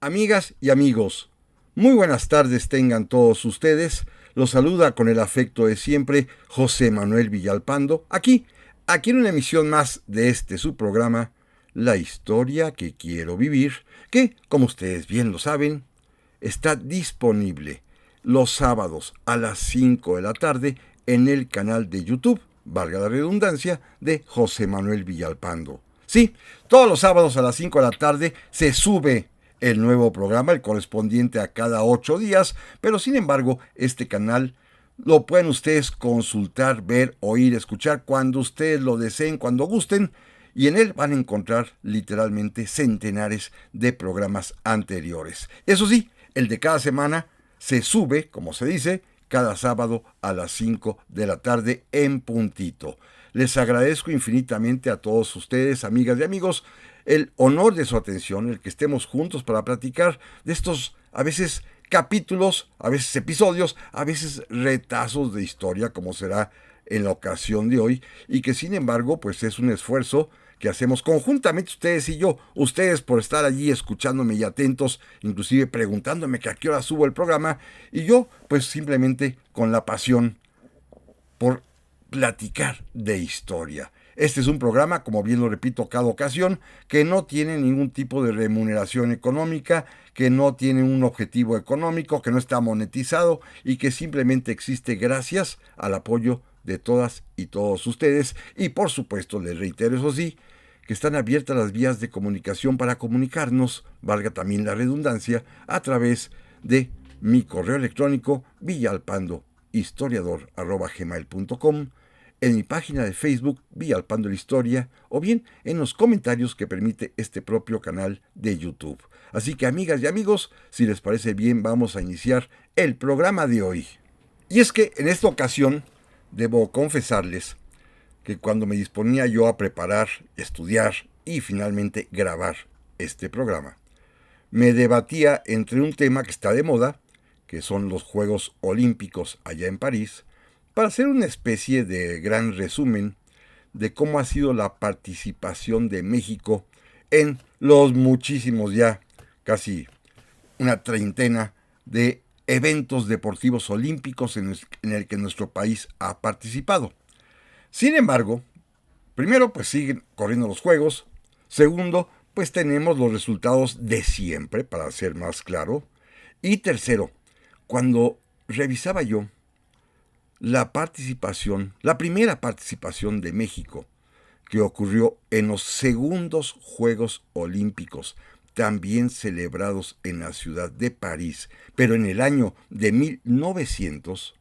Amigas y amigos, muy buenas tardes tengan todos ustedes. Los saluda con el afecto de siempre José Manuel Villalpando, aquí en una emisión más de su programa, La historia que quiero vivir, que, como ustedes bien lo saben, está disponible los sábados a las 5 de la tarde en el canal de YouTube, valga la redundancia, de José Manuel Villalpando. Sí, todos los sábados a las 5 de la tarde se sube el nuevo programa, el correspondiente a cada 8 días, pero sin embargo, este canal lo pueden ustedes consultar, ver, oír, escuchar cuando ustedes lo deseen, cuando gusten, y en él van a encontrar literalmente centenares de programas anteriores. Eso sí, el de cada semana se sube, como se dice, cada sábado a las 5 de la tarde en puntito. Les agradezco infinitamente a todos ustedes, amigas y amigos, el honor de su atención, el que estemos juntos para platicar de estos, a veces, capítulos, a veces episodios, a veces retazos de historia, como será en la ocasión de hoy, y que sin embargo, pues es un esfuerzo que hacemos conjuntamente ustedes y yo, ustedes por estar allí escuchándome y atentos, inclusive preguntándome que a qué hora subo el programa, y yo pues simplemente con la pasión por platicar de historia. Este es un programa, como bien lo repito cada ocasión, que no tiene ningún tipo de remuneración económica, que no tiene un objetivo económico, que no está monetizado y que simplemente existe gracias al apoyo de todas y todos ustedes. Y por supuesto, les reitero, eso sí, que están abiertas las vías de comunicación para comunicarnos, valga también la redundancia, a través de mi correo electrónico villalpandohistoriador@gmail.com, en mi página de Facebook Villalpando la Historia, o bien en los comentarios que permite este propio canal de YouTube. Así que, amigas y amigos, si les parece bien, vamos a iniciar el programa de hoy. Y es que en esta ocasión debo confesarles que cuando me disponía yo a preparar, estudiar y finalmente grabar este programa, me debatía entre un tema que está de moda, que son los Juegos Olímpicos allá en París, para hacer una especie de gran resumen de cómo ha sido la participación de México en los muchísimos, ya casi una treintena de eventos deportivos olímpicos en el que nuestro país ha participado. Sin embargo, primero, pues siguen corriendo los juegos. Segundo, pues tenemos los resultados de siempre, para ser más claro. Y tercero, cuando revisaba yo la primera participación de México, que ocurrió en los segundos Juegos Olímpicos, también celebrados en la ciudad de París, pero en el año de 1900,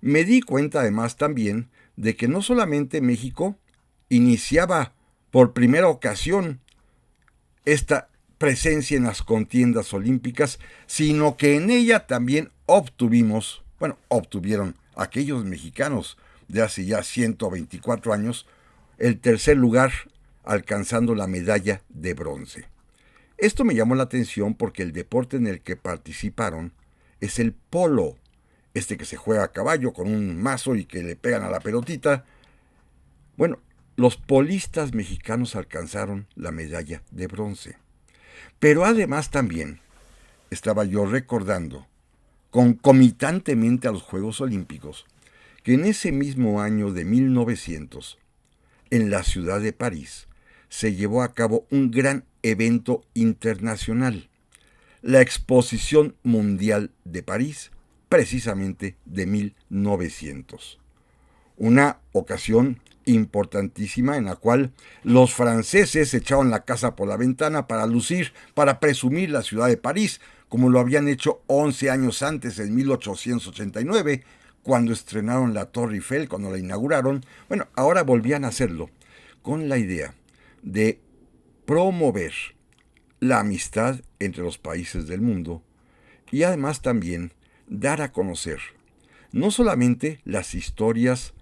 me di cuenta además también de que no solamente México iniciaba por primera ocasión esta presencia en las contiendas olímpicas, sino que en ella también obtuvieron aquellos mexicanos de hace ya 124 años, el tercer lugar, alcanzando la medalla de bronce. Esto me llamó la atención porque el deporte en el que participaron es el polo, que se juega a caballo con un mazo y que le pegan a la pelotita. Bueno, los polistas mexicanos alcanzaron la medalla de bronce. Pero además también estaba yo recordando, concomitantemente a los Juegos Olímpicos, que en ese mismo año de 1900, en la ciudad de París, se llevó a cabo un gran evento internacional, la Exposición Mundial de París, precisamente de 1900. Una ocasión importantísima en la cual los franceses echaron la casa por la ventana para lucir, para presumir la ciudad de París, como lo habían hecho 11 años antes, en 1889, cuando estrenaron la Torre Eiffel, cuando la inauguraron. Bueno, ahora volvían a hacerlo con la idea de promover la amistad entre los países del mundo y además también dar a conocer no solamente las historias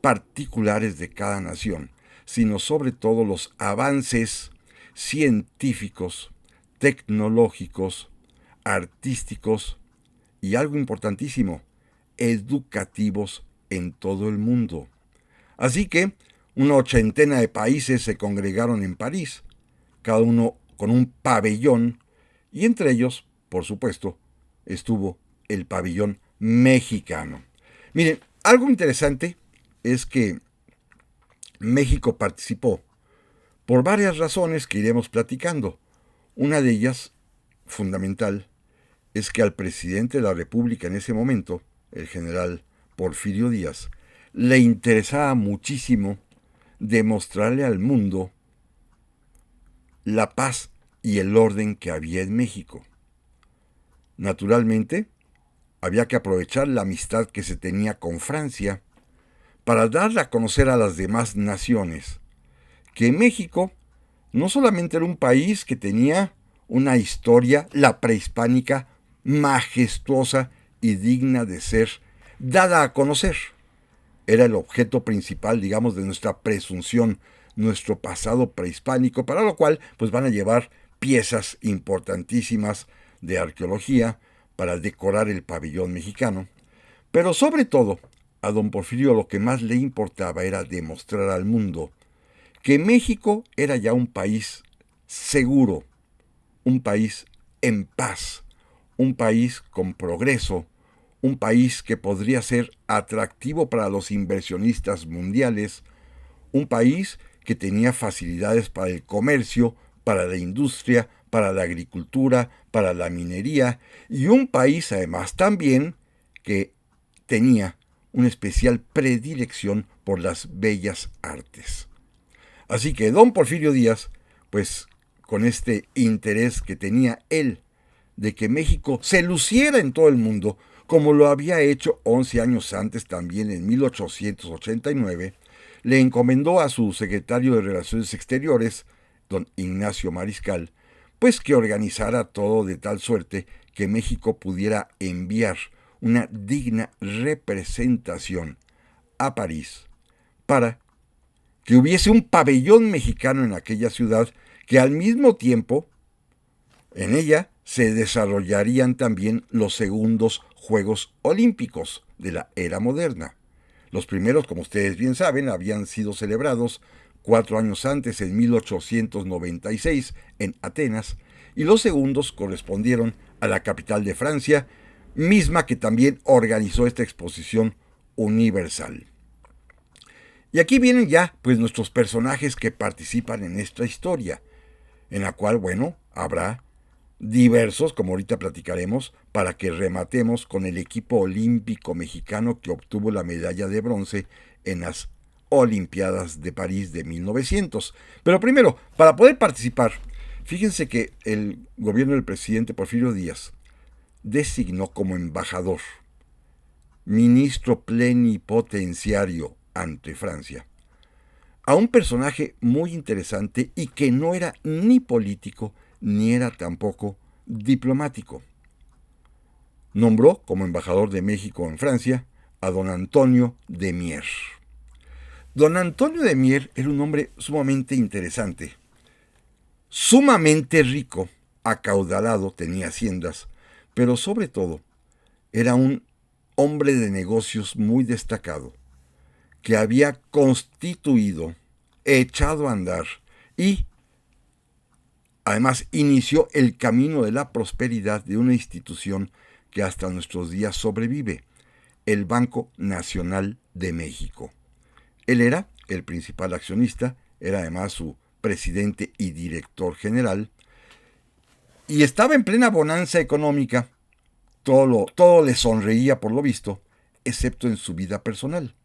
particulares de cada nación, sino sobre todo los avances científicos, tecnológicos, artísticos y algo importantísimo, educativos en todo el mundo. Así que una ochentena de países se congregaron en París, cada uno con un pabellón Y entre ellos, por supuesto, estuvo el pabellón mexicano. Miren, algo interesante es que México participó por varias razones que iremos platicando. Una de ellas, fundamental, es que al presidente de la República en ese momento, el general Porfirio Díaz, le interesaba muchísimo demostrarle al mundo la paz y el orden que había en México. Naturalmente, había que aprovechar la amistad que se tenía con Francia para darle a conocer a las demás naciones que México no solamente era un país que tenía una historia, la prehispánica, majestuosa y digna de ser dada a conocer. Era el objeto principal, digamos, de nuestra presunción, nuestro pasado prehispánico, para lo cual pues van a llevar piezas importantísimas de arqueología para decorar el pabellón mexicano. Pero sobre todo, a don Porfirio lo que más le importaba era demostrar al mundo que México era ya un país seguro, un país en paz, un país con progreso, un país que podría ser atractivo para los inversionistas mundiales, un país que tenía facilidades para el comercio, para la industria, para la agricultura, para la minería, y un país además también que tenía una especial predilección por las bellas artes. Así que don Porfirio Díaz, pues con este interés que tenía él de que México se luciera en todo el mundo, como lo había hecho 11 años antes también en 1889, le encomendó a su secretario de Relaciones Exteriores, don Ignacio Mariscal, pues que organizara todo de tal suerte que México pudiera enviar una digna representación a París para que hubiese un pabellón mexicano en aquella ciudad que al mismo tiempo en ella se desarrollarían también los segundos Juegos Olímpicos de la era moderna. Los primeros, como ustedes bien saben, habían sido celebrados 4 años antes, en 1896, en Atenas, y los segundos correspondieron a la capital de Francia, misma que también organizó esta exposición universal. Y aquí vienen ya pues nuestros personajes que participan en esta historia, en la cual, bueno, habrá diversos, como ahorita platicaremos, para que rematemos con el equipo olímpico mexicano que obtuvo la medalla de bronce en las Olimpiadas de París de 1900. Pero primero, para poder participar, fíjense que el gobierno del presidente Porfirio Díaz designó como embajador, ministro plenipotenciario ante Francia, a un personaje muy interesante y que no era ni político ni era tampoco diplomático. Nombró como embajador de México en Francia a don Antonio de Mier. Don Antonio de Mier era un hombre sumamente interesante, sumamente rico, acaudalado, tenía haciendas, pero sobre todo era un hombre de negocios muy destacado, que había constituido, echado a andar y además inició el camino de la prosperidad de una institución que hasta nuestros días sobrevive, el Banco Nacional de México. Él era el principal accionista, era además su presidente y director general, y estaba en plena bonanza económica. Todo le sonreía por lo visto, excepto en su vida personal.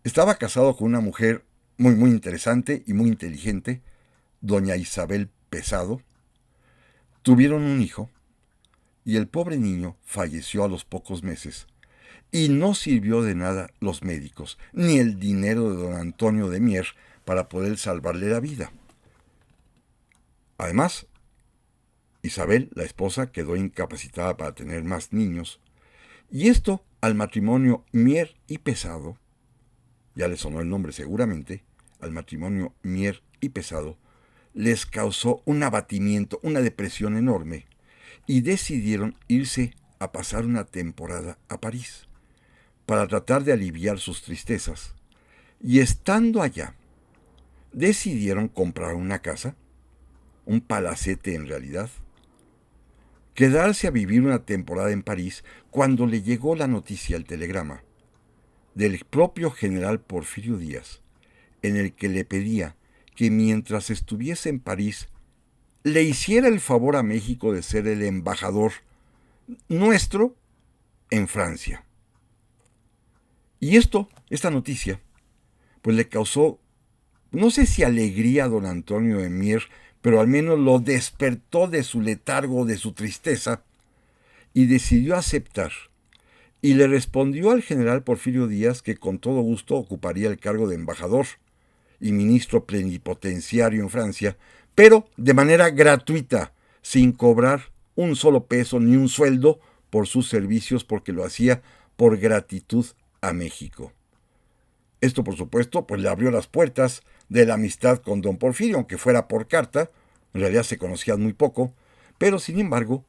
Estaba casado con una mujer muy interesante y muy inteligente, doña Isabel Pesado. Tuvieron un hijo y el pobre niño falleció a los pocos meses y no sirvió de nada los médicos ni el dinero de don Antonio de Mier para poder salvarle la vida. Además, Isabel, la esposa, quedó incapacitada para tener más niños, y esto al matrimonio Mier y Pesado, ya le sonó el nombre seguramente, al matrimonio Mier y Pesado, les causó un abatimiento, una depresión enorme, y decidieron irse a pasar una temporada a París para tratar de aliviar sus tristezas. Y estando allá, decidieron comprar una casa, un palacete en realidad, quedarse a vivir una temporada en París cuando le llegó la noticia, el telegrama, del propio general Porfirio Díaz, en el que le pedía que mientras estuviese en París le hiciera el favor a México de ser el embajador nuestro en Francia. Y esta noticia, pues le causó, no sé si alegría a don Antonio de Mier, pero al menos lo despertó de su letargo, de su tristeza, y decidió aceptar. Y le respondió al general Porfirio Díaz que con todo gusto ocuparía el cargo de embajador y ministro plenipotenciario en Francia, pero de manera gratuita, sin cobrar un solo peso ni un sueldo por sus servicios, porque lo hacía por gratitud a México. Esto, por supuesto, pues le abrió las puertas de la amistad con don Porfirio, aunque fuera por carta. En realidad se conocían muy poco, pero sin embargo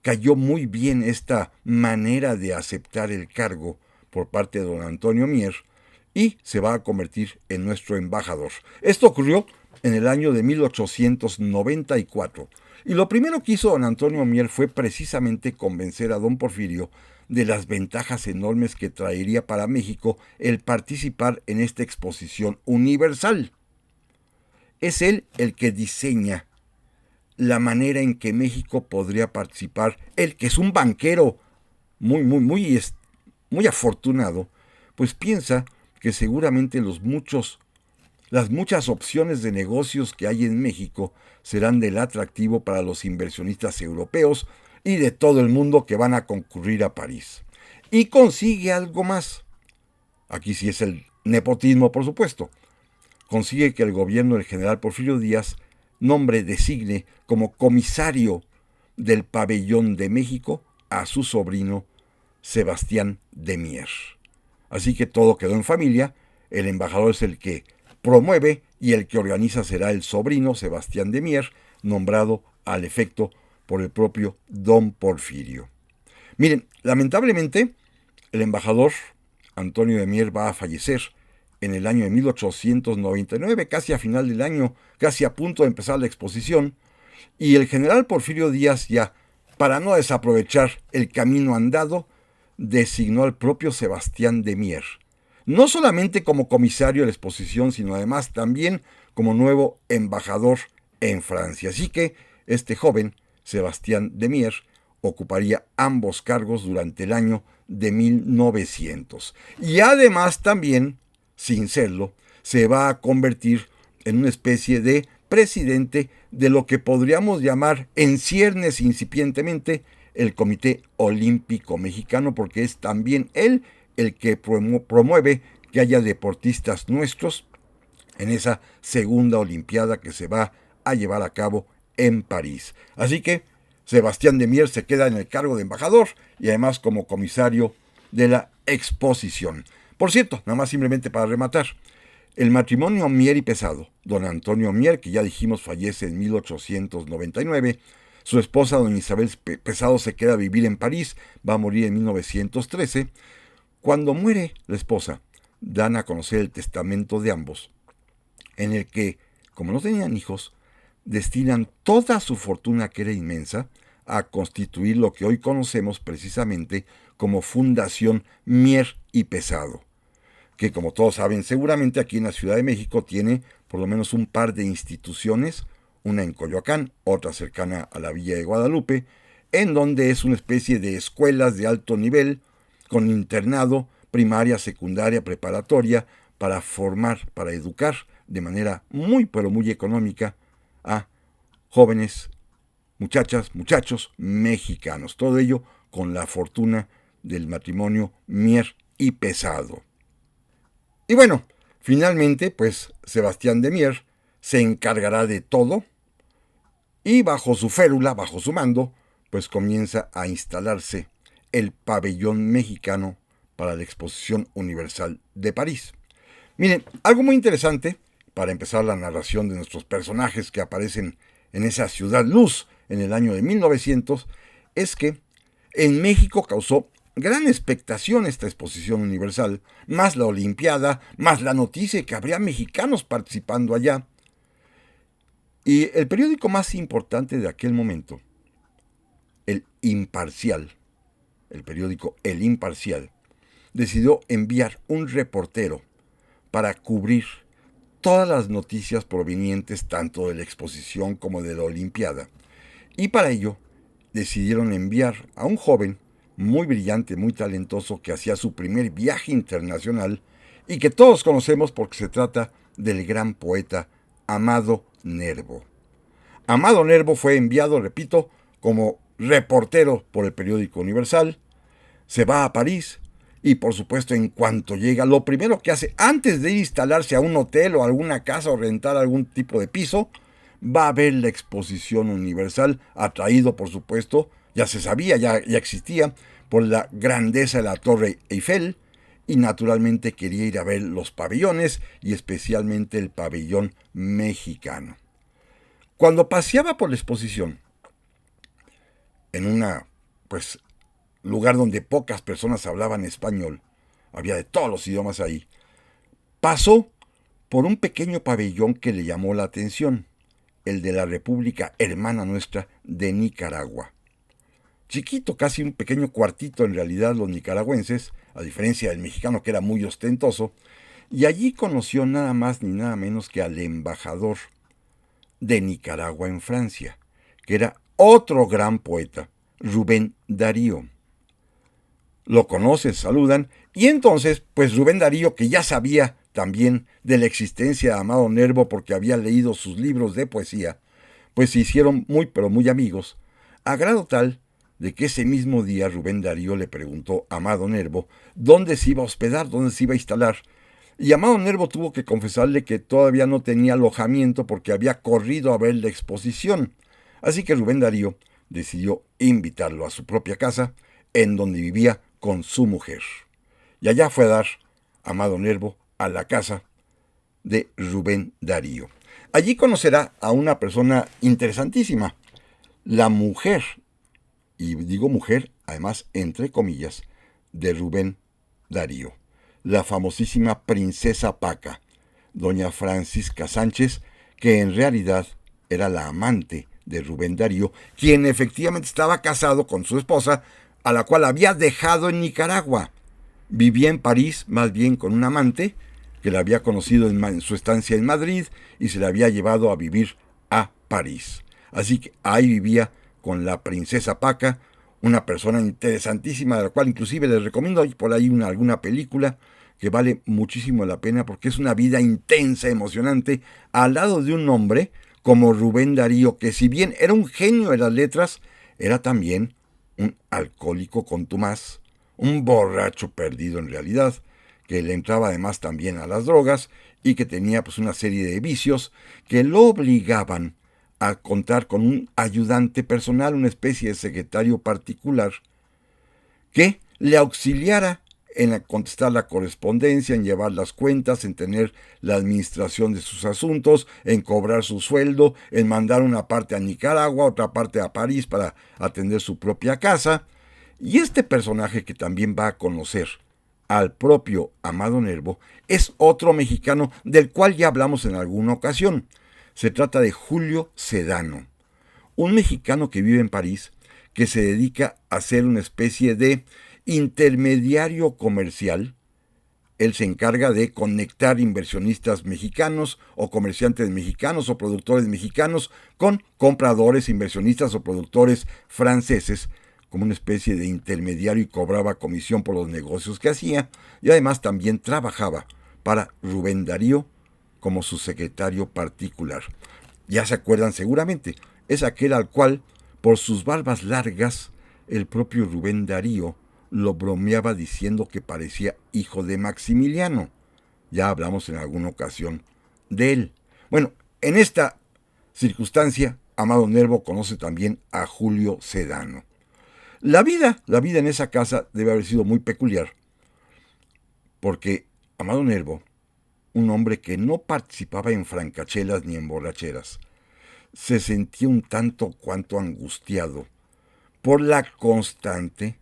cayó muy bien esta manera de aceptar el cargo por parte de don Antonio Mier y se va a convertir en nuestro embajador. Esto ocurrió en el año de 1894 y lo primero que hizo don Antonio Mier fue precisamente convencer a don Porfirio de las ventajas enormes que traería para México el participar en esta exposición universal. Es él el que diseña la manera en que México podría participar. Él, que es un banquero muy afortunado, pues piensa que seguramente las muchas opciones de negocios que hay en México serán del atractivo para los inversionistas europeos y de todo el mundo que van a concurrir a París. Y consigue algo más. Aquí sí es el nepotismo, por supuesto. Consigue que el gobierno del general Porfirio Díaz designe como comisario del pabellón de México a su sobrino Sebastián de Mier. Así que todo quedó en familia, el embajador es el que promueve y el que organiza será el sobrino Sebastián de Mier, nombrado al efecto por el propio don Porfirio. Miren, lamentablemente, el embajador Antonio de Mier va a fallecer en el año de 1899, casi a final del año, casi a punto de empezar la exposición, y el general Porfirio Díaz, ya para no desaprovechar el camino andado, designó al propio Sebastián de Mier, no solamente como comisario de la exposición, sino además también como nuevo embajador en Francia. Así que este joven, Sebastián de Mier, ocuparía ambos cargos durante el año de 1900. Y además también, sin serlo, se va a convertir en una especie de presidente de lo que podríamos llamar en ciernes incipientemente el Comité Olímpico Mexicano, porque es también él el que promueve que haya deportistas nuestros en esa segunda Olimpiada que se va a llevar a cabo en París. Así que Sebastián de Mier se queda en el cargo de embajador y además como comisario de la exposición. Por cierto, nada más simplemente para rematar, el matrimonio Mier y Pesado, don Antonio Mier, que ya dijimos fallece en 1899, su esposa doña Isabel Pesado se queda a vivir en París, va a morir en 1913. Cuando muere la esposa, dan a conocer el testamento de ambos, en el que, como no tenían hijos, destinan toda su fortuna, que era inmensa, a constituir lo que hoy conocemos precisamente como Fundación Mier y Pesado, que como todos saben seguramente aquí en la Ciudad de México tiene por lo menos un par de instituciones, una en Coyoacán, otra cercana a la Villa de Guadalupe, en donde es una especie de escuelas de alto nivel, con internado, primaria, secundaria, preparatoria, para formar, para educar de manera muy económica a jóvenes, muchachas, muchachos mexicanos. Todo ello con la fortuna del matrimonio Mier y Pesado. Y bueno, finalmente, pues Sebastián de Mier se encargará de todo y bajo su férula, bajo su mando, pues comienza a instalarse el pabellón mexicano para la Exposición Universal de París. Miren, algo muy interesante para empezar la narración de nuestros personajes que aparecen en esa ciudad luz en el año de 1900 es que en México causó gran expectación esta exposición universal, más la Olimpiada, más la noticia de que habría mexicanos participando allá. Y el periódico más importante de aquel momento el Imparcial, el periódico El Imparcial, decidió enviar un reportero para cubrir todas las noticias provenientes tanto de la exposición como de la Olimpiada. Y para ello decidieron enviar a un joven muy brillante, muy talentoso, que hacía su primer viaje internacional y que todos conocemos porque se trata del gran poeta Amado Nervo. Amado Nervo fue enviado, repito, como reportero por el periódico Universal, se va a París y por supuesto en cuanto llega, lo primero que hace antes de instalarse a un hotel o alguna casa o rentar algún tipo de piso, va a ver la exposición universal, atraído por supuesto, ya se sabía, ya existía, por la grandeza de la Torre Eiffel, y naturalmente quería ir a ver los pabellones y especialmente el pabellón mexicano. Cuando paseaba por la exposición, en una lugar donde pocas personas hablaban español, había de todos los idiomas ahí, pasó por un pequeño pabellón que le llamó la atención, el de la República Hermana Nuestra de Nicaragua. Chiquito, casi un pequeño cuartito en realidad los nicaragüenses, a diferencia del mexicano que era muy ostentoso, y allí conoció nada más ni nada menos que al embajador de Nicaragua en Francia, que era otro gran poeta, Rubén Darío. Lo conocen, saludan, y entonces, Rubén Darío, que ya sabía también de la existencia de Amado Nervo porque había leído sus libros de poesía, se hicieron muy pero muy amigos, a grado tal de que ese mismo día Rubén Darío le preguntó a Amado Nervo dónde se iba a hospedar, dónde se iba a instalar, y Amado Nervo tuvo que confesarle que todavía no tenía alojamiento porque había corrido a ver la exposición, así que Rubén Darío decidió invitarlo a su propia casa, en donde vivía con su mujer. Y allá fue a dar Amado Nervo a la casa de Rubén Darío. Allí conocerá a una persona interesantísima, la mujer, y digo mujer, además, entre comillas, de Rubén Darío, la famosísima princesa Paca, doña Francisca Sánchez, que en realidad era la amante de Rubén Darío, quien efectivamente estaba casado con su esposa, a la cual había dejado en Nicaragua. Vivía en París, más bien con un amante, que la había conocido en su estancia en Madrid y se la había llevado a vivir a París. Así que ahí vivía con la princesa Paca, una persona interesantísima, de la cual inclusive les recomiendo por ahí alguna película que vale muchísimo la pena porque es una vida intensa, emocionante, al lado de un hombre como Rubén Darío, que si bien era un genio de las letras, era también un alcohólico contumaz, un borracho perdido en realidad, que le entraba además también a las drogas y que tenía una serie de vicios que lo obligaban a contar con un ayudante personal, una especie de secretario particular, que le auxiliara en contestar la correspondencia, en llevar las cuentas, en tener la administración de sus asuntos, en cobrar su sueldo, en mandar una parte a Nicaragua, otra parte a París para atender su propia casa. Y este personaje que también va a conocer al propio Amado Nervo es otro mexicano del cual ya hablamos en alguna ocasión. Se trata de Julio Sedano, un mexicano que vive en París, que se dedica a ser una especie de intermediario comercial. Él se encarga de conectar inversionistas mexicanos o comerciantes mexicanos o productores mexicanos con compradores, inversionistas o productores franceses, como una especie de intermediario, y cobraba comisión por los negocios que hacía, y además también trabajaba para Rubén Darío como su secretario particular. Ya se acuerdan seguramente, es aquel al cual, por sus barbas largas, el propio Rubén Darío lo bromeaba diciendo que parecía hijo de Maximiliano. Ya hablamos en alguna ocasión de él. Bueno, en esta circunstancia, Amado Nervo conoce también a Julio Sedano. La vida en esa casa debe haber sido muy peculiar, porque Amado Nervo, un hombre que no participaba en francachelas ni en borracheras, se sentía un tanto cuanto angustiado por la constante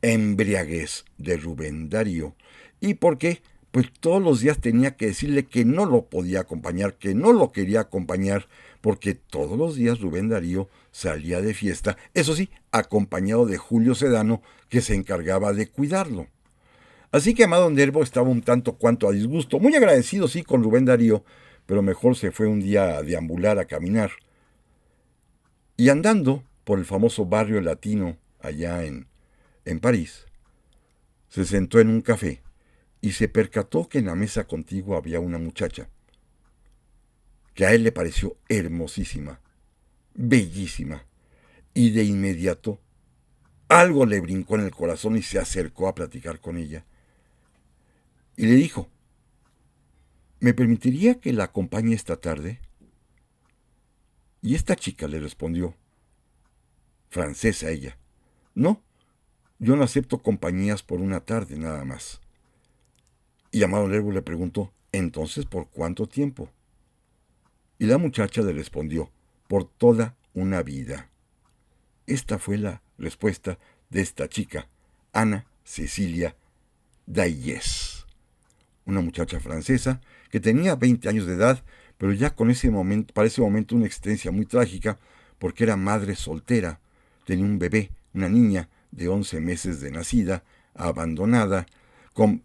embriaguez de Rubén Darío y porque pues todos los días tenía que decirle que no lo podía acompañar, que no lo quería acompañar, porque todos los días Rubén Darío salía de fiesta, eso sí, acompañado de Julio Sedano, que se encargaba de cuidarlo. Así que Amado Nervo estaba un tanto cuanto a disgusto, muy agradecido sí con Rubén Darío, pero mejor se fue un día a deambular, a caminar. Y andando por el famoso barrio latino allá en París, se sentó en un café y se percató que en la mesa contigua había una muchacha, que a él le pareció hermosísima, bellísima, y de inmediato algo le brincó en el corazón y se acercó a platicar con ella. Y le dijo, ¿me permitiría que la acompañe esta tarde? Y esta chica le respondió, francesa ella, no, yo no acepto compañías por una tarde nada más. Y Amado Nervo le preguntó, ¿entonces por cuánto tiempo? Y la muchacha le respondió, por toda una vida. Esta fue la respuesta de esta chica, Ana Cecilia Dayes, una muchacha francesa que tenía 20 años de edad, pero ya con para ese momento una existencia muy trágica, porque era madre soltera, tenía un bebé, una niña de 11 meses de nacida, abandonada, con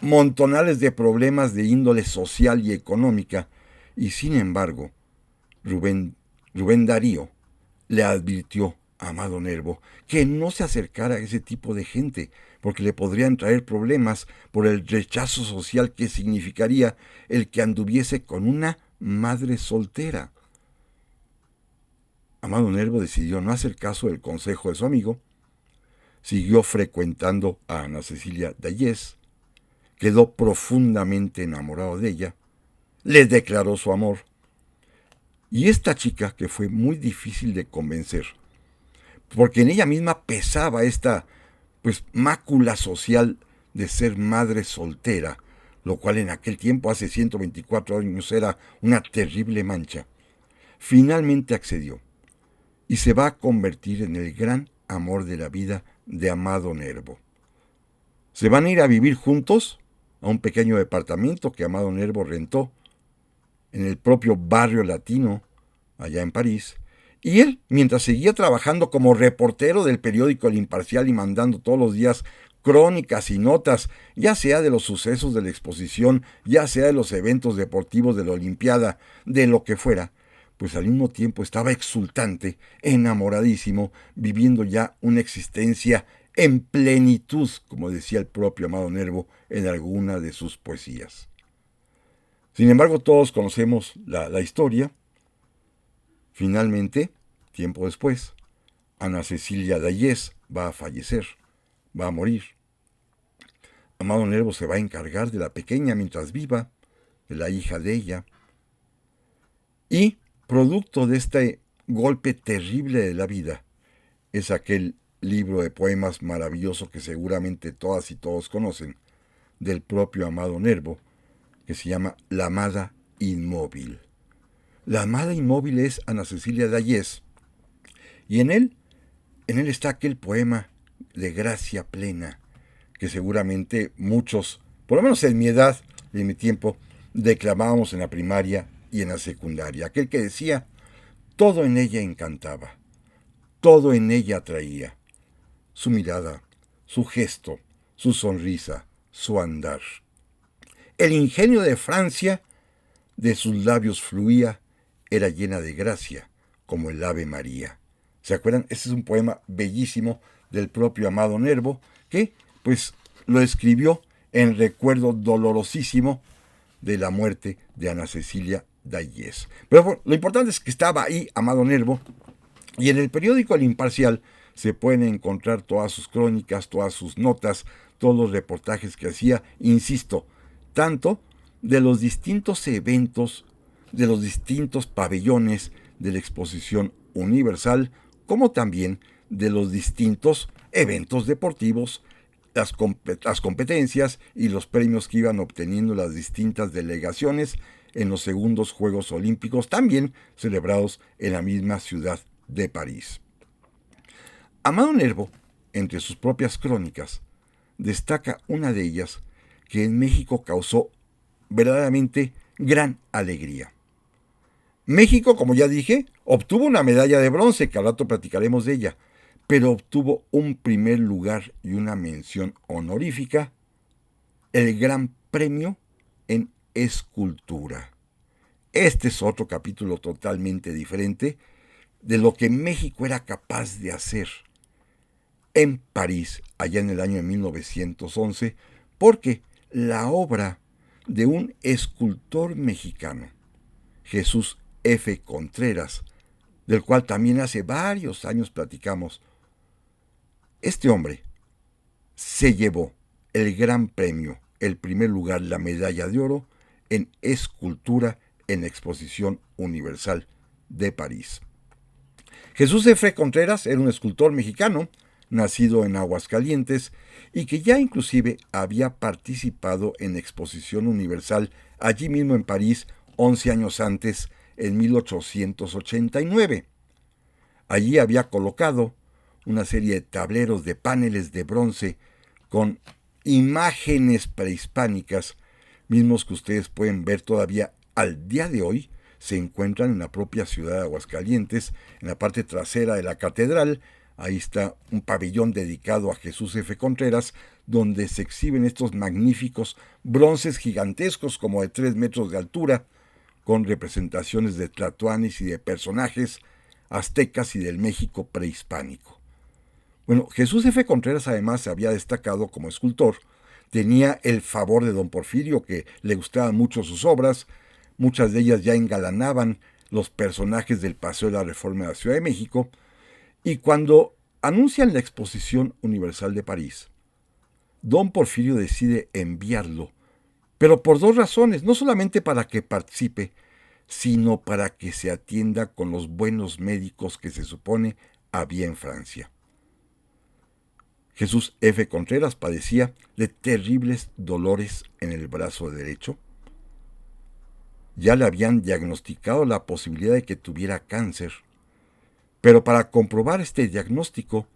montonales de problemas de índole social y económica, y sin embargo, Rubén Darío le advirtió a Amado Nervo que no se acercara a ese tipo de gente, porque le podrían traer problemas por el rechazo social que significaría el que anduviese con una madre soltera. Amado Nervo decidió no hacer caso del consejo de su amigo, siguió frecuentando a Ana Cecilia Dayes, quedó profundamente enamorado de ella, le declaró su amor. Y esta chica, que fue muy difícil de convencer, porque en ella misma pesaba esta mácula social de ser madre soltera, lo cual en aquel tiempo, hace 124 años, era una terrible mancha, finalmente accedió y se va a convertir en el gran amor de la vida de Amado Nervo. Se van a ir a vivir juntos a un pequeño departamento que Amado Nervo rentó en el propio barrio latino, allá en París, y él, mientras seguía trabajando como reportero del periódico El Imparcial y mandando todos los días crónicas y notas, ya sea de los sucesos de la exposición, ya sea de los eventos deportivos de la Olimpiada, de lo que fuera, pues al mismo tiempo estaba exultante, enamoradísimo, viviendo ya una existencia en plenitud, como decía el propio Amado Nervo en alguna de sus poesías. Sin embargo, todos conocemos la historia. Finalmente, tiempo después, Ana Cecilia Dayes va a fallecer, va a morir. Amado Nervo se va a encargar de la pequeña mientras viva, de la hija de ella. Y, producto de este golpe terrible de la vida, es aquel libro de poemas maravilloso que seguramente todas y todos conocen, del propio Amado Nervo, que se llama La amada inmóvil. La amada inmóvil es Ana Cecilia Dayes, y en él está aquel poema de gracia plena, que seguramente muchos, por lo menos en mi edad y en mi tiempo, declamábamos en la primaria y en la secundaria. Aquel que decía, todo en ella encantaba, todo en ella atraía, su mirada, su gesto, su sonrisa, su andar. El ingenio de Francia de sus labios fluía, era llena de gracia, como el Ave María. ¿Se acuerdan? Este es un poema bellísimo del propio Amado Nervo, que lo escribió en recuerdo dolorosísimo de la muerte de Ana Cecilia Dayes. Pero bueno, lo importante es que estaba ahí Amado Nervo, y en el periódico El Imparcial se pueden encontrar todas sus crónicas, todas sus notas, todos los reportajes que hacía, insisto, tanto de los distintos eventos, de los distintos pabellones de la Exposición Universal, como también de los distintos eventos deportivos, las competencias y los premios que iban obteniendo las distintas delegaciones en los segundos Juegos Olímpicos, también celebrados en la misma ciudad de París. Amado Nervo, entre sus propias crónicas, destaca una de ellas que en México causó verdaderamente gran alegría. México, como ya dije, obtuvo una medalla de bronce, que al rato platicaremos de ella, pero obtuvo un primer lugar y una mención honorífica, el Gran Premio en Escultura. Este es otro capítulo totalmente diferente de lo que México era capaz de hacer en París, allá en el año de 1911, porque la obra de un escultor mexicano, Jesús F. Contreras, del cual también hace varios años platicamos, este hombre se llevó el gran premio, el primer lugar, la medalla de oro en escultura en la Exposición Universal de París. Jesús F. Contreras era un escultor mexicano, nacido en Aguascalientes, y que ya inclusive había participado en la Exposición Universal allí mismo en París 11 años antes, en 1889. Allí había colocado una serie de tableros de paneles de bronce con imágenes prehispánicas, mismos que ustedes pueden ver todavía al día de hoy. Se encuentran en la propia ciudad de Aguascalientes, en la parte trasera de la catedral. Ahí está un pabellón dedicado a Jesús F. Contreras, donde se exhiben estos magníficos bronces gigantescos como de 3 metros de altura, con representaciones de tlatoanis y de personajes aztecas y del México prehispánico. Bueno, Jesús F. Contreras además se había destacado como escultor. Tenía el favor de don Porfirio, que le gustaban mucho sus obras. Muchas de ellas ya engalanaban los personajes del Paseo de la Reforma de la Ciudad de México. Y cuando anuncian la Exposición Universal de París, don Porfirio decide enviarlo, pero por 2 razones, no solamente para que participe, sino para que se atienda con los buenos médicos que se supone había en Francia. Jesús F. Contreras padecía de terribles dolores en el brazo derecho. Ya le habían diagnosticado la posibilidad de que tuviera cáncer, pero para comprobar este diagnóstico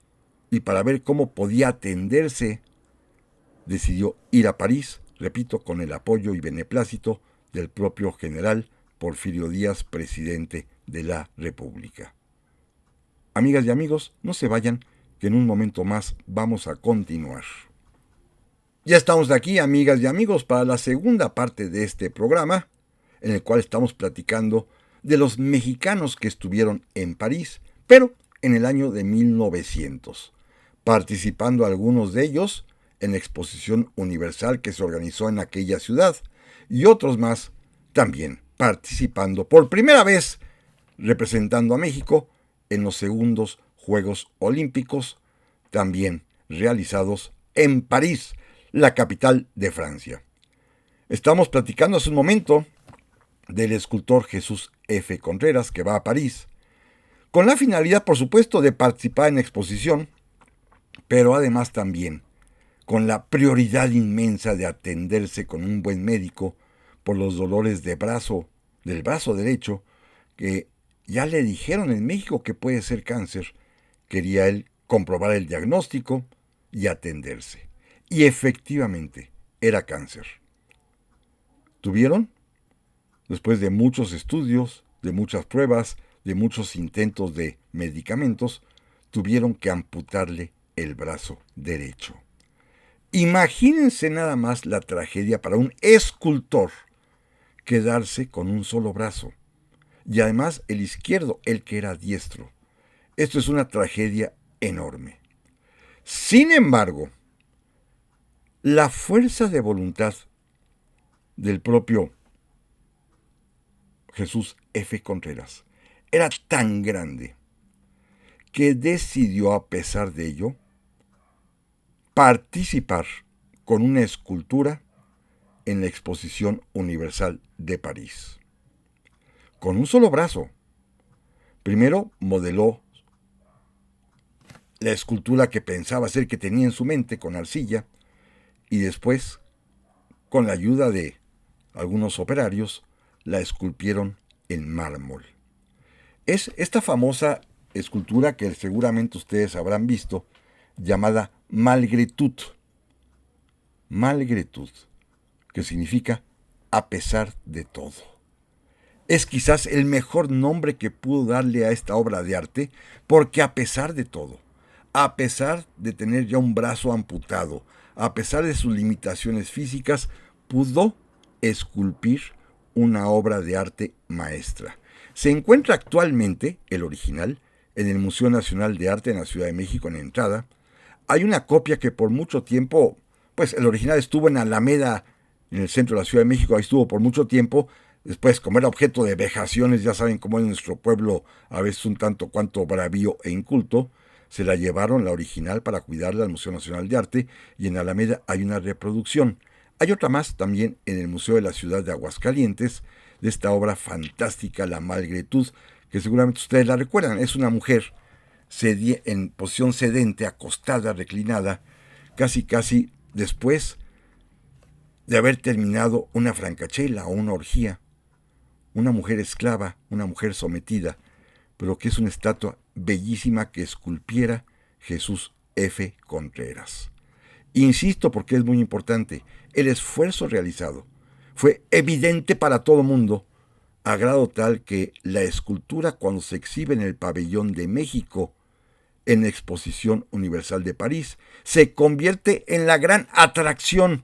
y para ver cómo podía atenderse, decidió ir a París, repito, con el apoyo y beneplácito del propio general Porfirio Díaz, presidente de la República. Amigas y amigos, no se vayan, que en un momento más vamos a continuar. Ya estamos aquí, amigas y amigos, para la segunda parte de este programa, en el cual estamos platicando de los mexicanos que estuvieron en París, pero en el año de 1900, participando algunos de ellos en la Exposición Universal que se organizó en aquella ciudad, y otros más también participando por primera vez, representando a México en los segundos Juegos Olímpicos, también realizados en París, la capital de Francia. Estamos platicando hace un momento del escultor Jesús F. Contreras, que va a París, con la finalidad, por supuesto, de participar en la exposición, pero además también con la prioridad inmensa de atenderse con un buen médico por los dolores del brazo derecho, que ya le dijeron en México que puede ser cáncer. Quería él comprobar el diagnóstico y atenderse. Y efectivamente, era cáncer. Después de muchos estudios, de muchas pruebas, de muchos intentos de medicamentos, tuvieron que amputarle el brazo derecho. Imagínense nada más la tragedia para un escultor quedarse con un solo brazo, y además el izquierdo, el que era diestro. Esto es una tragedia enorme. Sin embargo, la fuerza de voluntad del propio Jesús F. Contreras era tan grande que decidió, a pesar de ello, participar con una escultura en la Exposición Universal de París. Con un solo brazo. Primero modeló la escultura que pensaba hacer, que tenía en su mente, con arcilla, y después, con la ayuda de algunos operarios, la esculpieron en mármol. Es esta famosa escultura que seguramente ustedes habrán visto, llamada Malgré Tout. Malgré Tout. que significa a pesar de todo. Es quizás el mejor nombre que pudo darle a esta obra de arte, porque a pesar de todo, a pesar de tener ya un brazo amputado, a pesar de sus limitaciones físicas, pudo esculpir una obra de arte maestra. Se encuentra actualmente, el original, en el Museo Nacional de Arte en la Ciudad de México, en la entrada. Hay una copia que por mucho tiempo, pues el original estuvo en Alameda, en el centro de la Ciudad de México, ahí estuvo por mucho tiempo. Después, como era objeto de vejaciones, ya saben cómo es nuestro pueblo, a veces un tanto cuanto bravío e inculto, se la llevaron la original para cuidarla al Museo Nacional de Arte, y en Alameda hay una reproducción. Hay otra más también en el Museo de la Ciudad de Aguascalientes, de esta obra fantástica, La Malgretud, que seguramente ustedes la recuerdan. Es una mujer en posición sedente, acostada, reclinada, casi después de haber terminado una francachela o una orgía. Una mujer esclava, una mujer sometida, pero que es una estatua bellísima que esculpiera Jesús F. Contreras. Insisto porque es muy importante, el esfuerzo realizado fue evidente para todo mundo, a grado tal que la escultura, cuando se exhibe en el Pabellón de México, en la Exposición Universal de París, se convierte en la gran atracción.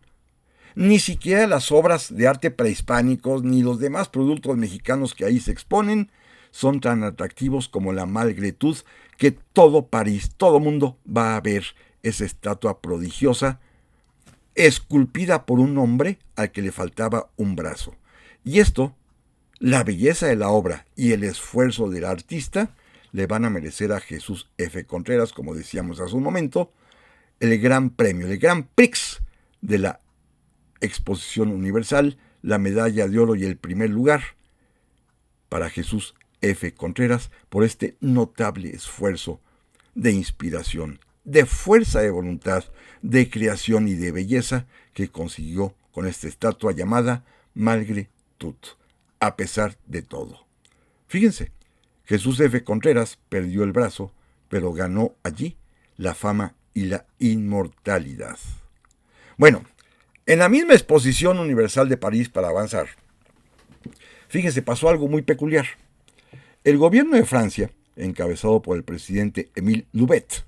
Ni siquiera las obras de arte prehispánicos ni los demás productos mexicanos que ahí se exponen son tan atractivos como la Malgretud, que todo París, todo mundo va a ver esa estatua prodigiosa, esculpida por un hombre al que le faltaba un brazo. Y esto, la belleza de la obra y el esfuerzo del artista, le van a merecer a Jesús F. Contreras, como decíamos hace un momento, el gran premio, el gran prix de la Exposición Universal, la medalla de oro y el primer lugar para Jesús F. Contreras por este notable esfuerzo de inspiración, de fuerza de voluntad, de creación y de belleza que consiguió con esta estatua llamada Malgretud, a pesar de todo. Fíjense, Jesús F. Contreras perdió el brazo, pero ganó allí la fama y la inmortalidad. Bueno, en la misma Exposición Universal de París, para avanzar, fíjense, pasó algo muy peculiar. El gobierno de Francia, encabezado por el presidente Émile Loubet,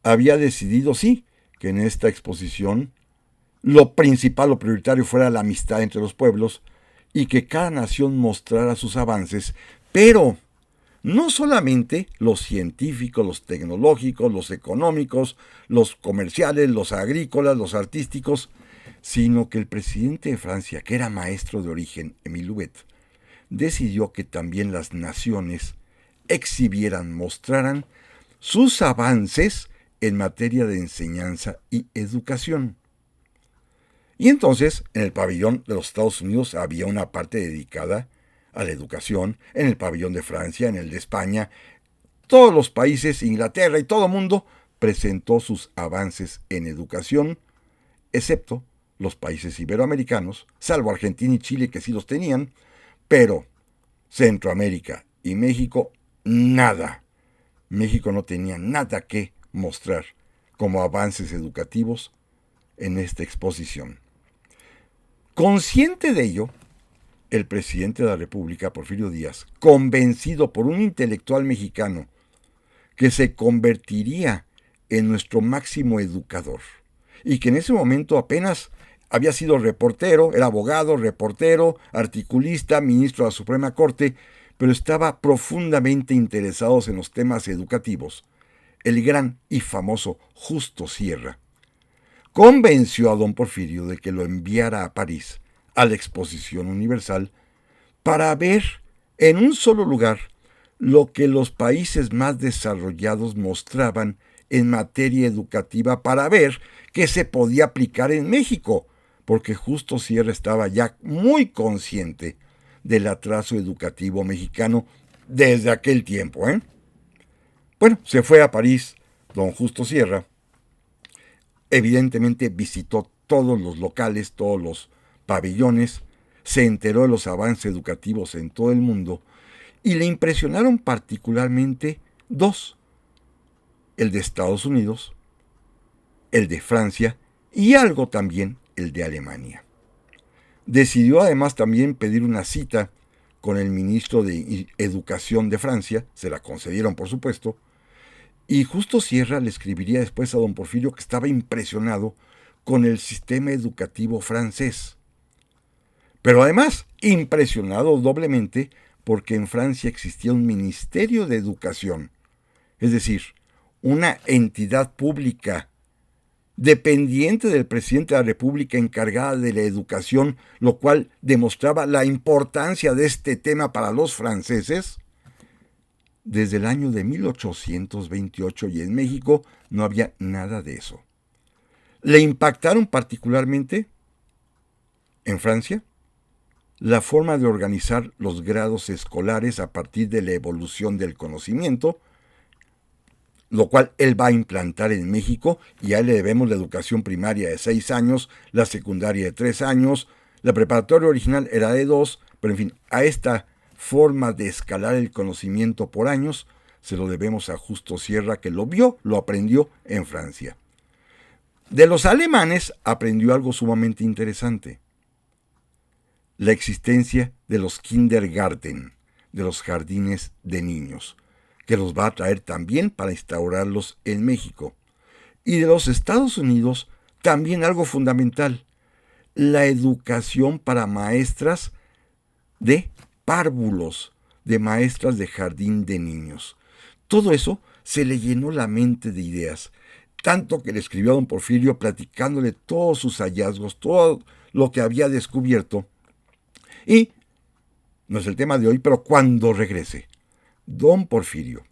había decidido, sí, que en esta exposición lo principal, lo prioritario fuera la amistad entre los pueblos y que cada nación mostrara sus avances, pero no solamente los científicos, los tecnológicos, los económicos, los comerciales, los agrícolas, los artísticos, sino que el presidente de Francia, que era maestro de origen, Émile Loubet, decidió que también las naciones exhibieran, mostraran sus avances en materia de enseñanza y educación. Y entonces, en el pabellón de los Estados Unidos había una parte dedicada a la educación, en el pabellón de Francia, en el de España, todos los países, Inglaterra y todo el mundo presentó sus avances en educación, excepto los países iberoamericanos, salvo Argentina y Chile que sí los tenían, pero Centroamérica y México, nada. México no tenía nada que mostrar como avances educativos en esta exposición. Consciente de ello, el presidente de la República, Porfirio Díaz, convencido por un intelectual mexicano que se convertiría en nuestro máximo educador y que en ese momento apenas había sido reportero, era abogado, reportero, articulista, ministro de la Suprema Corte, pero estaba profundamente interesado en los temas educativos. El gran y famoso Justo Sierra convenció a don Porfirio de que lo enviara a París, a la Exposición Universal, para ver en un solo lugar lo que los países más desarrollados mostraban en materia educativa, para ver qué se podía aplicar en México, porque Justo Sierra estaba ya muy consciente del atraso educativo mexicano desde aquel tiempo. Bueno, se fue a París don Justo Sierra. Evidentemente visitó todos los locales, todos los pabellones, se enteró de los avances educativos en todo el mundo y le impresionaron particularmente dos: el de Estados Unidos, el de Francia y algo también el de Alemania. Decidió además también pedir una cita con el ministro de Educación de Francia, se la concedieron por supuesto, y Justo Sierra le escribiría después a don Porfirio que estaba impresionado con el sistema educativo francés. Pero además, impresionado doblemente porque en Francia existía un Ministerio de Educación, es decir, una entidad pública dependiente del presidente de la República encargada de la educación, lo cual demostraba la importancia de este tema para los franceses. Desde el año de 1828 y en México no había nada de eso. Le impactaron particularmente en Francia la forma de organizar los grados escolares a partir de la evolución del conocimiento, lo cual él va a implantar en México, y a él le debemos la educación primaria de 6 años, la secundaria de 3 años, la preparatoria original era de 2, pero en fin, a esta forma de escalar el conocimiento por años se lo debemos a Justo Sierra, que lo vio, lo aprendió en Francia. De los alemanes aprendió algo sumamente interesante: la existencia de los Kindergarten, de los jardines de niños, que los va a traer también para instaurarlos en México. Y de los Estados Unidos también algo fundamental: la educación para maestras de párvulos, de maestras de jardín de niños. Todo eso se le llenó la mente de ideas, tanto que le escribió a don Porfirio platicándole todos sus hallazgos, todo lo que había descubierto. Y no es el tema de hoy, pero cuando regrese, don Porfirio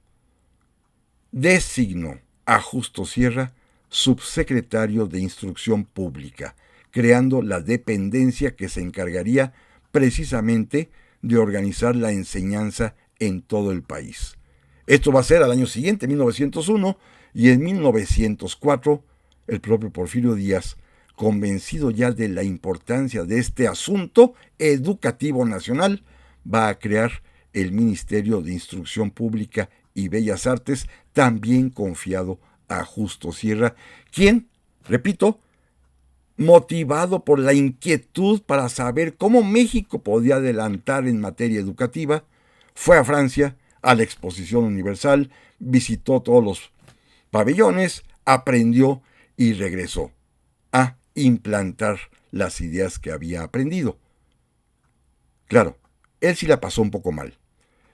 designó a Justo Sierra subsecretario de Instrucción Pública, creando la dependencia que se encargaría precisamente de organizar la enseñanza en todo el país. Esto va a ser al año siguiente, 1901, y en 1904 el propio Porfirio Díaz, convencido ya de la importancia de este asunto educativo nacional, va a crear el Ministerio de Instrucción Pública y Bellas Artes, también confiado a Justo Sierra, quien, repito, motivado por la inquietud para saber cómo México podía adelantar en materia educativa, fue a Francia, a la Exposición Universal, visitó todos los pabellones, aprendió y regresó a implantar las ideas que había aprendido. Claro, él sí la pasó un poco mal.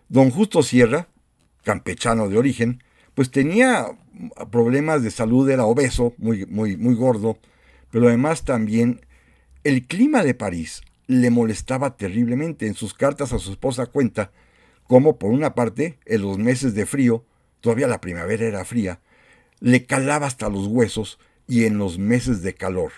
Don Justo Sierra, campechano de origen, pues tenía problemas de salud, era obeso, muy gordo, pero además también el clima de París le molestaba terriblemente. En sus cartas a su esposa cuenta cómo, por una parte, en los meses de frío, todavía la primavera era fría, le calaba hasta los huesos, y en los meses de calor,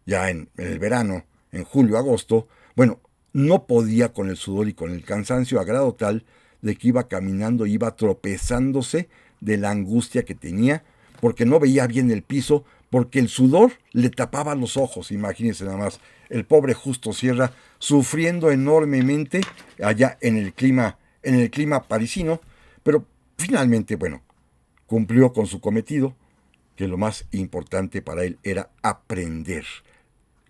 ya en el verano, en julio, agosto, bueno, no podía con el sudor y con el cansancio, a grado tal de que iba caminando, iba tropezándose de la angustia que tenía, porque no veía bien el piso, porque el sudor le tapaba los ojos. Imagínense nada más, el pobre Justo Sierra sufriendo enormemente allá en el clima parisino, pero finalmente, bueno, cumplió con su cometido, que lo más importante para él era aprender,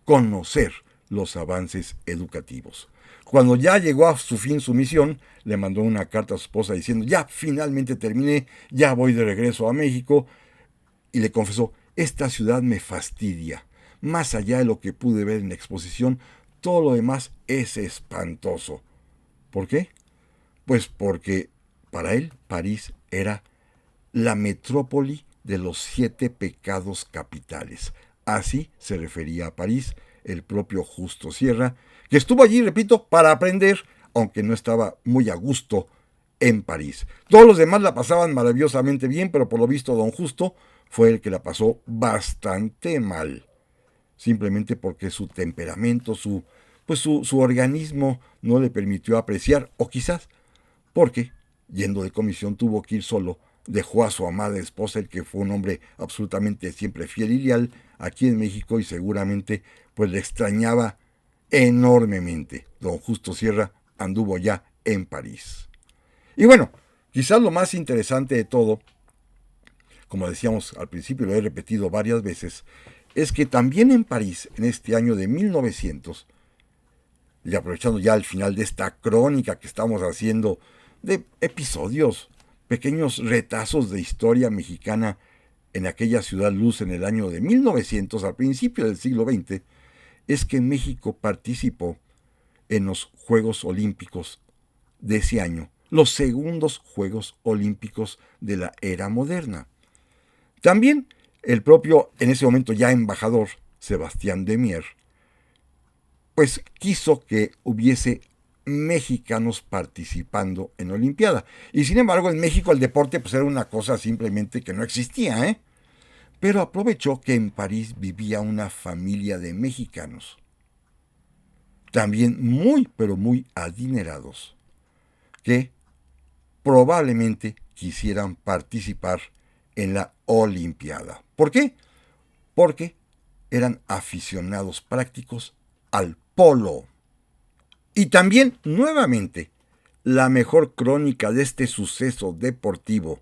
conocer los avances educativos. Cuando ya llegó a su fin su misión, le mandó una carta a su esposa diciendo: ya finalmente terminé, ya voy de regreso a México, y le confesó: esta ciudad me fastidia, más allá de lo que pude ver en la exposición, todo lo demás es espantoso. ¿Por qué? Pues porque para él París era la metrópoli de los 7 pecados capitales. Así se refería a París el propio Justo Sierra, que estuvo allí, repito, para aprender, aunque no estaba muy a gusto en París. Todos los demás la pasaban maravillosamente bien, pero por lo visto don Justo fue el que la pasó bastante mal, simplemente porque su temperamento, su organismo no le permitió apreciar, o quizás porque, yendo de comisión, tuvo que ir solo. Dejó a su amada esposa, el que fue un hombre absolutamente siempre fiel y leal, aquí en México, y seguramente pues le extrañaba enormemente. Don Justo Sierra anduvo ya en París. Y bueno, quizás lo más interesante de todo, como decíamos al principio, lo he repetido varias veces, es que también en París, en este año de 1900, y aprovechando ya el final de esta crónica que estamos haciendo de episodios, pequeños retazos de historia mexicana en aquella ciudad luz en el año de 1900, al principio del siglo XX, es que México participó en los Juegos Olímpicos de ese año, los segundos Juegos Olímpicos de la era moderna. También el propio, en ese momento ya embajador, Sebastián de Mier, pues quiso que hubiese mexicanos participando en la Olimpiada. Y sin embargo, en México el deporte pues era una cosa simplemente que no existía, ¿eh? Pero aprovechó que en París vivía una familia de mexicanos, también muy, pero muy adinerados, que probablemente quisieran participar en la Olimpiada. ¿Por qué? Porque eran aficionados prácticos al polo. Y también, nuevamente, la mejor crónica de este suceso deportivo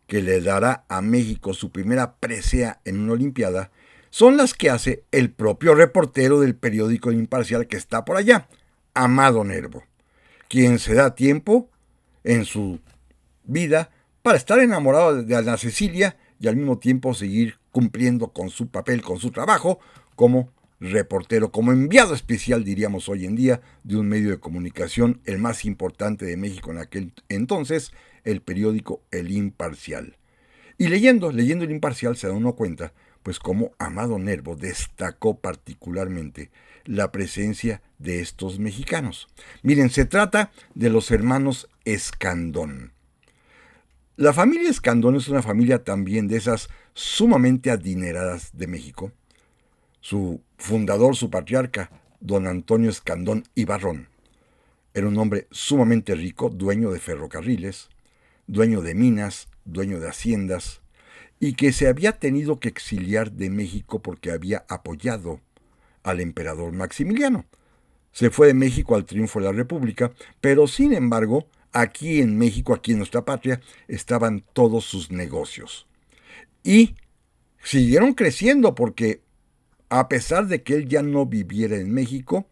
que le dará a México su primera presea en una Olimpiada son las que hace el propio reportero del periódico Imparcial que está por allá, Amado Nervo, quien se da tiempo en su vida para estar enamorado de Ana Cecilia y al mismo tiempo seguir cumpliendo con su papel, con su trabajo como reportero, como enviado especial, diríamos hoy en día, de un medio de comunicación, el más importante de México en aquel entonces, el periódico El Imparcial. Y leyendo El Imparcial se da uno cuenta, pues cómo Amado Nervo destacó particularmente la presencia de estos mexicanos. Miren, se trata de los hermanos Escandón. La familia Escandón es una familia también de esas sumamente adineradas de México. Su fundador, su patriarca, don Antonio Escandón Ibarrón, era un hombre sumamente rico, dueño de ferrocarriles, dueño de minas, dueño de haciendas, y que se había tenido que exiliar de México porque había apoyado al emperador Maximiliano. Se fue de México al triunfo de la República, pero sin embargo, aquí en México, aquí en nuestra patria, estaban todos sus negocios. Y siguieron creciendo porque, a pesar de que él ya no viviera en México,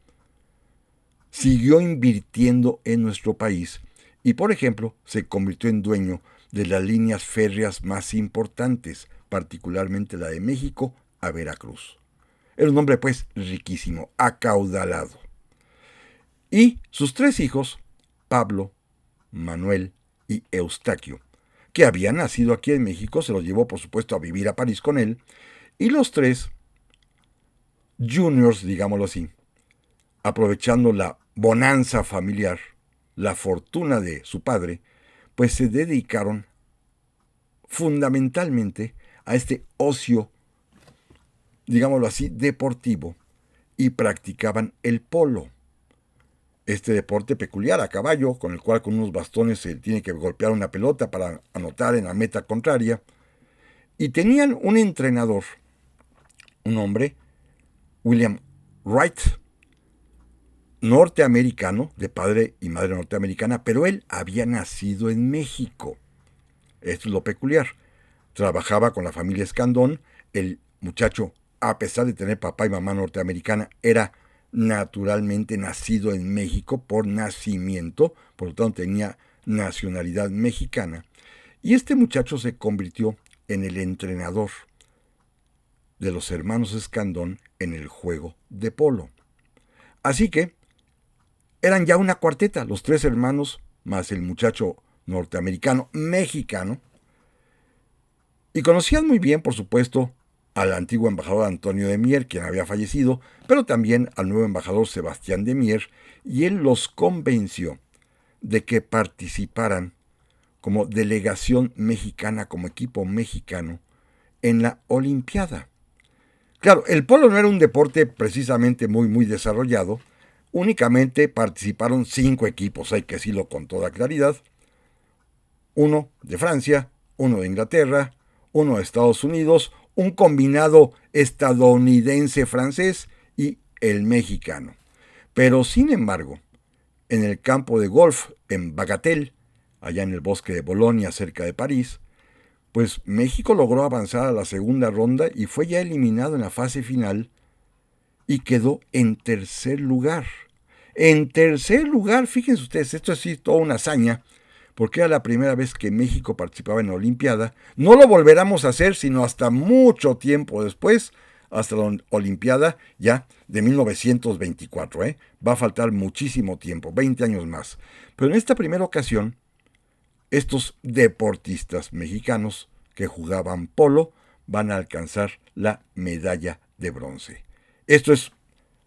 siguió invirtiendo en nuestro país y, por ejemplo, se convirtió en dueño de las líneas férreas más importantes, particularmente la de México a Veracruz. Era un hombre, pues, riquísimo, acaudalado. Y sus tres hijos, Pablo, Manuel y Eustaquio, que habían nacido aquí en México, se los llevó, por supuesto, a vivir a París con él, y los tres juniors, digámoslo así, aprovechando la bonanza familiar, la fortuna de su padre, pues se dedicaron fundamentalmente a este ocio, digámoslo así, deportivo, y practicaban el polo. Este deporte peculiar a caballo, con el cual con unos bastones se tiene que golpear una pelota para anotar en la meta contraria. Y tenían un entrenador, un hombre, William Wright, norteamericano, de padre y madre norteamericana, pero él había nacido en México. Esto es lo peculiar. Trabajaba con la familia Escandón. El muchacho, a pesar de tener papá y mamá norteamericana, era naturalmente nacido en México por nacimiento, por lo tanto tenía nacionalidad mexicana. Y este muchacho se convirtió en el entrenador de los hermanos Escandón en el juego de polo. Así que eran ya una cuarteta, los tres hermanos más el muchacho norteamericano mexicano, y conocían muy bien, por supuesto, al antiguo embajador Antonio de Mier, quien había fallecido, pero también al nuevo embajador Sebastián de Mier, y él los convenció de que participaran como delegación mexicana, como equipo mexicano, en la Olimpiada. Claro, el polo no era un deporte precisamente muy desarrollado, únicamente participaron 5 equipos, hay que decirlo con toda claridad, uno de Francia, uno de Inglaterra, uno de Estados Unidos, un combinado estadounidense-francés y el mexicano. Pero sin embargo, en el campo de golf en Bagatelle, allá en el bosque de Bolonia, cerca de París, pues México logró avanzar a la segunda ronda y fue ya eliminado en la fase final y quedó en tercer lugar. En tercer lugar, fíjense ustedes, esto es sí toda una hazaña, porque era la primera vez que México participaba en la Olimpiada. No lo volveremos a hacer sino hasta mucho tiempo después, hasta la Olimpiada ya de 1924. Va a faltar muchísimo tiempo, 20 años más. Pero en esta primera ocasión, estos deportistas mexicanos que jugaban polo van a alcanzar la medalla de bronce. Esto es,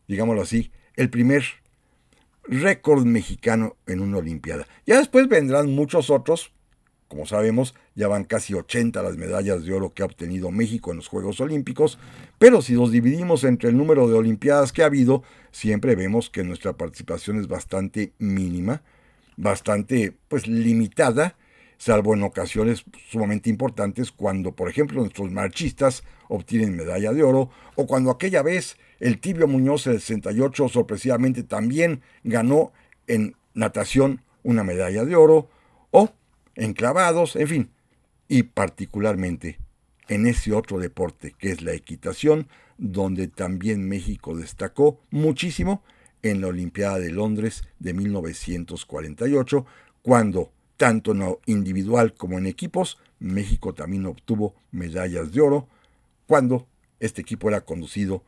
digámoslo así, el primer récord mexicano en una Olimpiada. Ya después vendrán muchos otros. Como sabemos, ya van casi 80 las medallas de oro que ha obtenido México en los Juegos Olímpicos, pero si los dividimos entre el número de Olimpiadas que ha habido, siempre vemos que nuestra participación es bastante mínima, bastante limitada, salvo en ocasiones sumamente importantes cuando, por ejemplo, nuestros marchistas obtienen medalla de oro, o cuando aquella vez el Tibio Muñoz en el 68 sorpresivamente también ganó en natación una medalla de oro, o en clavados, en fin, y particularmente en ese otro deporte que es la equitación, donde también México destacó muchísimo en la Olimpiada de Londres de 1948, cuando tanto en lo individual como en equipos, México también obtuvo medallas de oro, cuando este equipo era conducido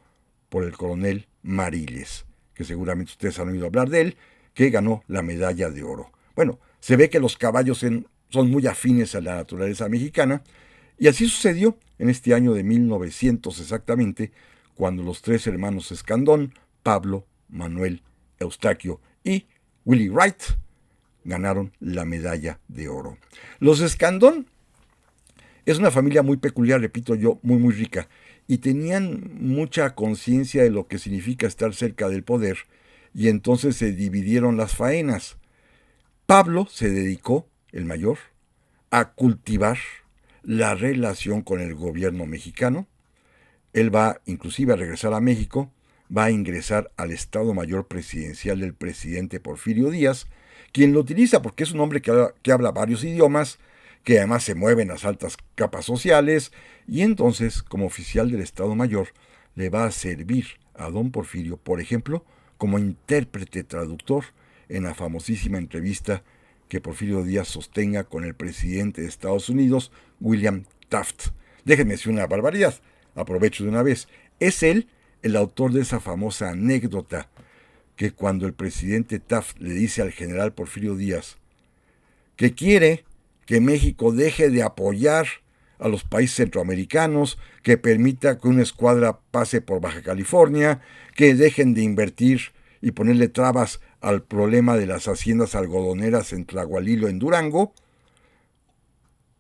por el coronel Mariles, que seguramente ustedes han oído hablar de él, que ganó la medalla de oro. Bueno, se ve que los caballos son muy afines a la naturaleza mexicana, y así sucedió en este año de 1900 exactamente, cuando los tres hermanos Escandón, Pablo, Manuel, Eustaquio y Willie Wright, ganaron la medalla de oro. Los Escandón es una familia muy peculiar, repito yo, muy rica, y tenían mucha conciencia de lo que significa estar cerca del poder, y entonces se dividieron las faenas. Pablo se dedicó, el mayor, a cultivar la relación con el gobierno mexicano. Él va inclusive a regresar a México, va a ingresar al Estado Mayor Presidencial del presidente Porfirio Díaz, quien lo utiliza porque es un hombre que habla varios idiomas, que además se mueve en las altas capas sociales, y entonces, como oficial del Estado Mayor, le va a servir a don Porfirio, por ejemplo, como intérprete traductor en la famosísima entrevista que Porfirio Díaz sostenga con el presidente de Estados Unidos, William Taft. Déjenme decir una barbaridad, aprovecho de una vez. Es él el autor de esa famosa anécdota que cuando el presidente Taft le dice al general Porfirio Díaz que quiere que México deje de apoyar a los países centroamericanos, que permita que una escuadra pase por Baja California, que dejen de invertir y ponerle trabas al problema de las haciendas algodoneras en Tlahualilo, en Durango.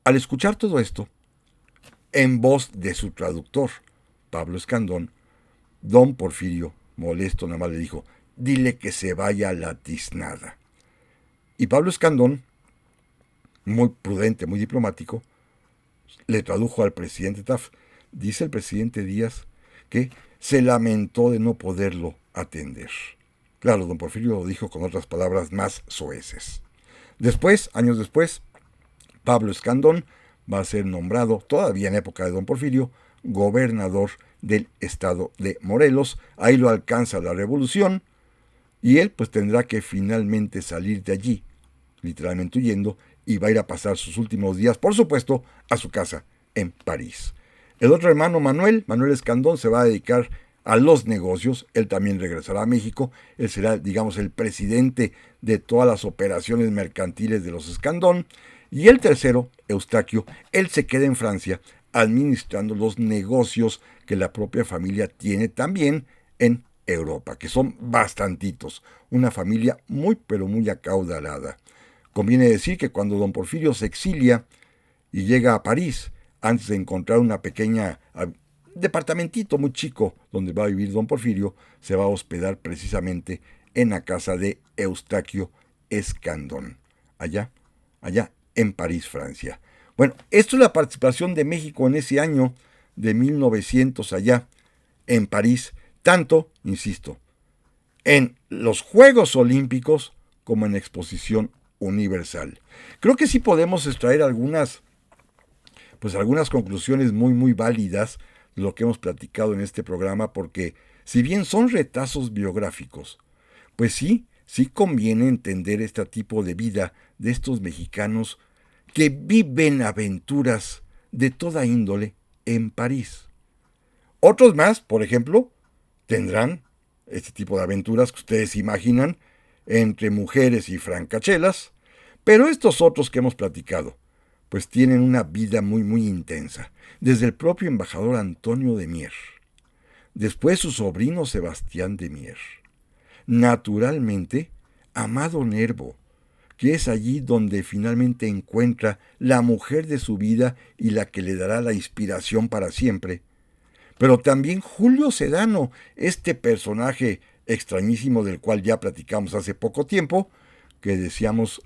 Al escuchar todo esto, en voz de su traductor, Pablo Escandón, don Porfirio, molesto nada más le dijo: dile que se vaya a la tiznada. Y Pablo Escandón, muy prudente, muy diplomático, le tradujo al presidente Taft. Dice el presidente Díaz que se lamentó de no poderlo atender. Claro, don Porfirio lo dijo con otras palabras más soeces. Después, años después, Pablo Escandón va a ser nombrado, todavía en época de don Porfirio, gobernador del estado de Morelos. Ahí lo alcanza la revolución y él tendrá que finalmente salir de allí, literalmente huyendo, y va a ir a pasar sus últimos días, por supuesto, a su casa en París. El otro hermano, Manuel Escandón, se va a dedicar a los negocios. Él también regresará a México. Él será, digamos, el presidente de todas las operaciones mercantiles de los Escandón. Y el tercero, Eustaquio, él se queda en Francia administrando los negocios que la propia familia tiene también en Europa, que son bastantitos. Una familia muy, pero muy acaudalada. Conviene decir que cuando don Porfirio se exilia y llega a París, antes de encontrar una pequeña departamentito muy chico donde va a vivir don Porfirio, se va a hospedar precisamente en la casa de Eustaquio Escandón, allá en París, Francia. Bueno, esto es la participación de México en ese año de 1900 allá en París, tanto, insisto, en los Juegos Olímpicos como en exposición universal. Creo que sí podemos extraer algunas conclusiones muy válidas de lo que hemos platicado en este programa, porque si bien son retazos biográficos, pues sí, sí conviene entender este tipo de vida de estos mexicanos que viven aventuras de toda índole en París. Otros más, por ejemplo, tendrán este tipo de aventuras que ustedes imaginan entre mujeres y francachelas, pero estos otros que hemos platicado, pues tienen una vida muy intensa, desde el propio embajador Antonio de Mier, después su sobrino Sebastián de Mier, naturalmente Amado Nervo, que es allí donde finalmente encuentra la mujer de su vida y la que le dará la inspiración para siempre, pero también Julio Sedano, este personaje extrañísimo del cual ya platicamos hace poco tiempo, que decíamos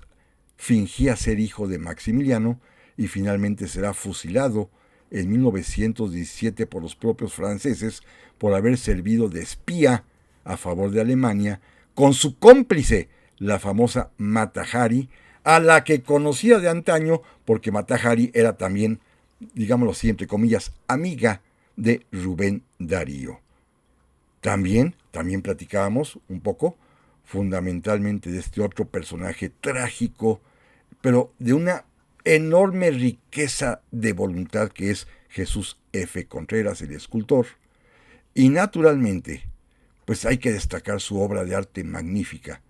fingía ser hijo de Maximiliano y finalmente será fusilado en 1917 por los propios franceses por haber servido de espía a favor de Alemania con su cómplice, la famosa Mata Hari, a la que conocía de antaño porque Mata Hari era también, digámoslo así, entre comillas, amiga de Rubén Darío. También platicábamos un poco, fundamentalmente, de este otro personaje trágico, pero de una enorme riqueza de voluntad que es Jesús F. Contreras, el escultor. Y naturalmente, pues hay que destacar su obra de arte magnífica,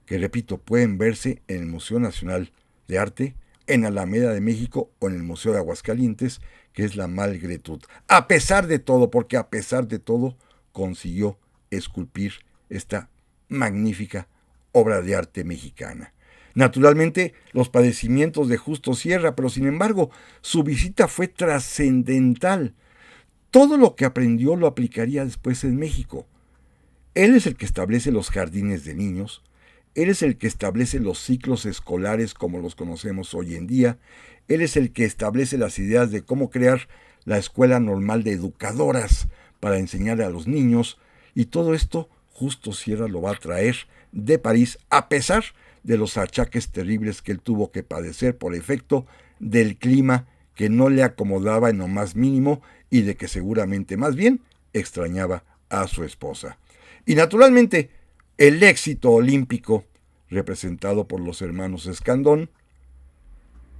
que repito, pueden verse en el Museo Nacional de Arte, en Alameda de México o en el Museo de Aguascalientes, que es la Malgré Tout. A pesar de todo, porque a pesar de todo consiguió esculpir esta magnífica obra de arte mexicana. Naturalmente, los padecimientos de Justo Sierra, pero sin embargo, su visita fue trascendental. Todo lo que aprendió lo aplicaría después en México. Él es el que establece los jardines de niños, él es el que establece los ciclos escolares como los conocemos hoy en día, él es el que establece las ideas de cómo crear la Escuela Normal de Educadoras para enseñar a los niños, y todo esto Justo Sierra lo va a traer de París, a pesar de los achaques terribles que él tuvo que padecer por efecto del clima que no le acomodaba en lo más mínimo y de que seguramente más bien extrañaba a su esposa. Y naturalmente, el éxito olímpico representado por los hermanos Escandón,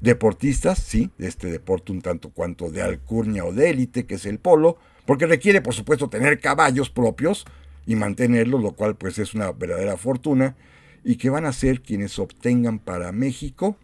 deportistas, sí, de este deporte un tanto cuanto de alcurnia o de élite, que es el polo, porque requiere, por supuesto, tener caballos propios y mantenerlos, lo cual pues es una verdadera fortuna, y que van a ser quienes obtengan para México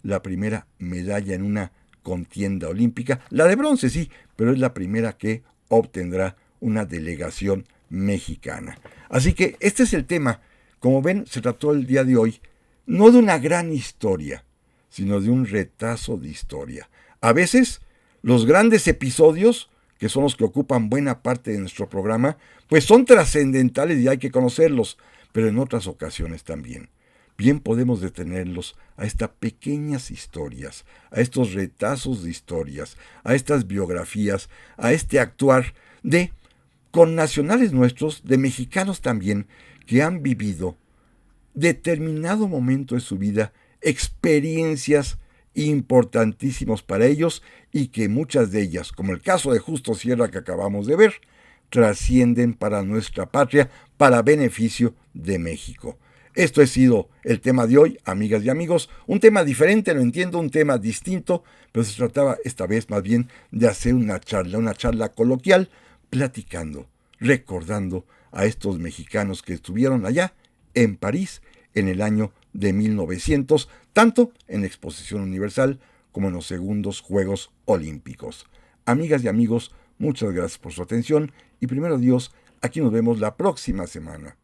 la primera medalla en una contienda olímpica, la de bronce sí, pero es la primera que obtendrá una delegación mexicana. Así que este es el tema. Como ven, se trató el día de hoy no de una gran historia, sino de un retazo de historia. A veces, los grandes episodios, que son los que ocupan buena parte de nuestro programa, pues son trascendentales y hay que conocerlos, pero en otras ocasiones también. Bien podemos detenerlos a estas pequeñas historias, a estos retazos de historias, a estas biografías, a este actuar de connacionales nuestros, de mexicanos también, que han vivido determinado momento de su vida experiencias importantísimos para ellos y que muchas de ellas, como el caso de Justo Sierra que acabamos de ver, trascienden para nuestra patria, para beneficio de México. Esto ha sido el tema de hoy, amigas y amigos, un tema diferente, lo entiendo, un tema distinto, pero se trataba esta vez más bien de hacer una charla coloquial, platicando, recordando a estos mexicanos que estuvieron allá en París en el año de 1900, tanto en la Exposición Universal como en los segundos Juegos Olímpicos. Amigas y amigos, muchas gracias por su atención y primero Dios, aquí nos vemos la próxima semana.